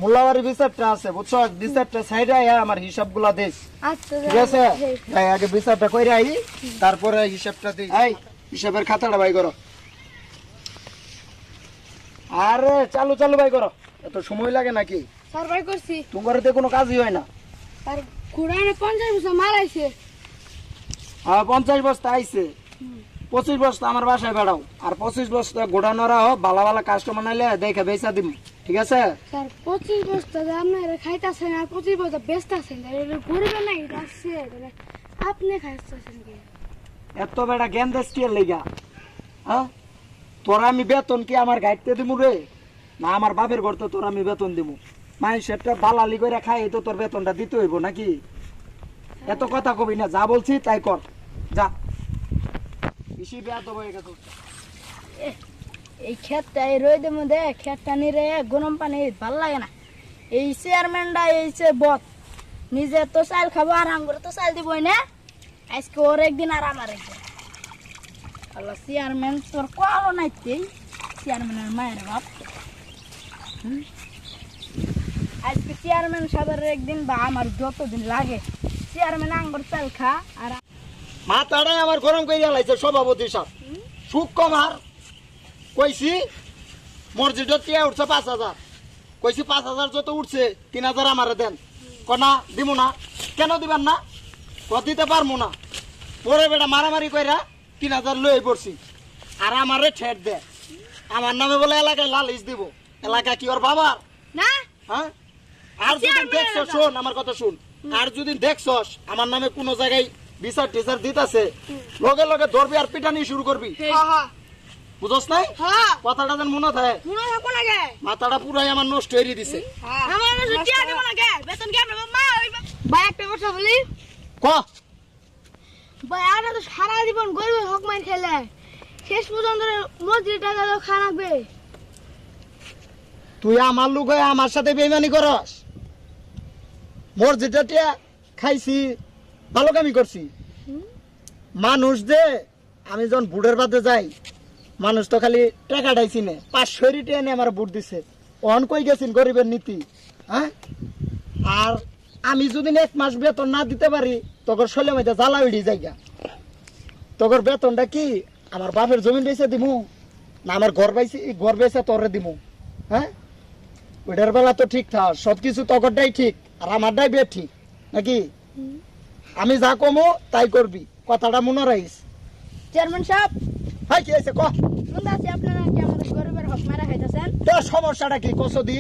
মোল্লাবাড়ি বিচারটা আছে বুঝছো, বিচারটা সাইডে আয়া আমার হিসাবগুলা দেশ, আচ্ছা ঠিক আছে? এই আগে বিচারটা কইরা আই, তারপরে হিসাবটা দিই। এই হিসাবের খাতাটা বাই করো। আরে চালু চালু বাই করো, এত সময় লাগে নাকি? স্যার ভাই করছি তোমার তো কোনো কাজই হয় না। স্যার কুড়ানে 50 বছর মাল আইছে। হ্যাঁ 50 বস্তা আইছে, 25 বস্তা আমার বাসায় বেড়াও, আর 25 বস্তা গোডানোরা হোক, ভালো ভালো কাস্টমার নাইলে দেখে বেচা দিম, ঠিক আছে? স্যার 25 বস্তা যে আপনারা খাইতাছেন আর 25 বস্তা বেচতাছেন, এটা গরিবে নাই এটা আছে, তাহলে আপনি খাইতাছেন কি? এত বেড়া জ্ঞান দেশ কি লেগা? হ্যাঁ তোরা আমি বেতন কি আমার গাইতে দিমু রে? না আমার বাপের ঘর তো তোরা আমি বেতন দিমু? মানুষেরটা বালালি করে খাই তো তোর বেতনটা দিতে হইব নাকি? এত কথা কবি না, যা বলছি তাই কর, যা। বেশি বেয়াদ হয়ে গেছে। এই ক্ষেতটা এই রোদের মধ্যে ক্ষেতটা নিরে গরম পানি ভাল লাগে না। এই চেয়ারম্যানটা এইছে বদ, নিজে তো চাল খাবো আর আঙ্গুরে তো চাল দিবই না। আজকে ওর একদিন আর আমার একদিন। আল্লাহ চেয়ারম্যান তোর কলো নাইতেই, চেয়ারম্যানের মায়ের বাপ। আজকে চেয়ারম্যান সাহেবের একদিন বা আমার যতদিন লাগে, চেয়ারম্যান আঙ্গুর চাল খা আর মাথাটাই আমার গরম করে লাইছে সভাপতি সাহেব। সুখ কমার কইছি মসজিদের টিয়া উঠছে 5,000, কইছি 5,000 যত উঠছে 3,000 আমারে দেন। কনা দিমু না, কেন দিবেন না? দিতে পারবো না। পরে বেটা মারামারি কইরা 3,000 লই পড়ছি, আর আমারে ঠেট দে। আমার নামে বলে এলাকায় লালিশ দিব। এলাকা কি ওর বাবার? না হ্যাঁ? আর যদি দেখছস, শোন আমার কথা শুন, আর যদি দেখছস আমার নামে কোনো জায়গায় বিচার টিচার দিতেছে, লগে লগে ধরবি আর পিটানি শুরু করবি, বুঝছ নাই? কথাটা যেন মনে থাকে। মাথাটা পুরাই আমার নষ্ট হয়ে দিছে। ভাই একটা কথা বলি, ক ভাই আমরা তো সারা জীবন গরিবের হক মাইন খেলে শেষ পর্যন্ত মসজিদ টাকা খানাবে। তুই আমার লোক হয়ে আমার সাথে বেইমানি করস? মসজিদটা টিয়া খাইছি, ভালো কামি করছি। মানুষ যে আমি যখন বুড়ের বাদে যাই, মানুষ তো খালি টাকাটাই চিনে, 500 টিয়া নিয়ে আমার বুট দিছে। অন কই গেছেন গরিবের নীতি? হ্যাঁ, আর আমি যদি 1 মাস বেতন না দিতে পারি তখন শৈলে মধ্যে জ্বালা উড়ি যাইগা। তখন বেতনটা কি আমার বাপের জমিন বেচে দিমু, না আমার ঘর বেচে তোরে দিমু? হ্যাঁ, ওইটার বেলা তো ঠিক থাক, সবকিছু তকরটাই ঠিক আর আমারটাই বে ঠিক নাকি? আমি যা কমো তাই করবি, কথাটা মনে রাখিস। চেয়ারম্যান সাহেব, হাই কি আছে ক? শুনতে আছি আপনারা কি আমাদের গরিবের হক মারা খাইতেছেন? তোর সমস্যাটা কি কসো দি?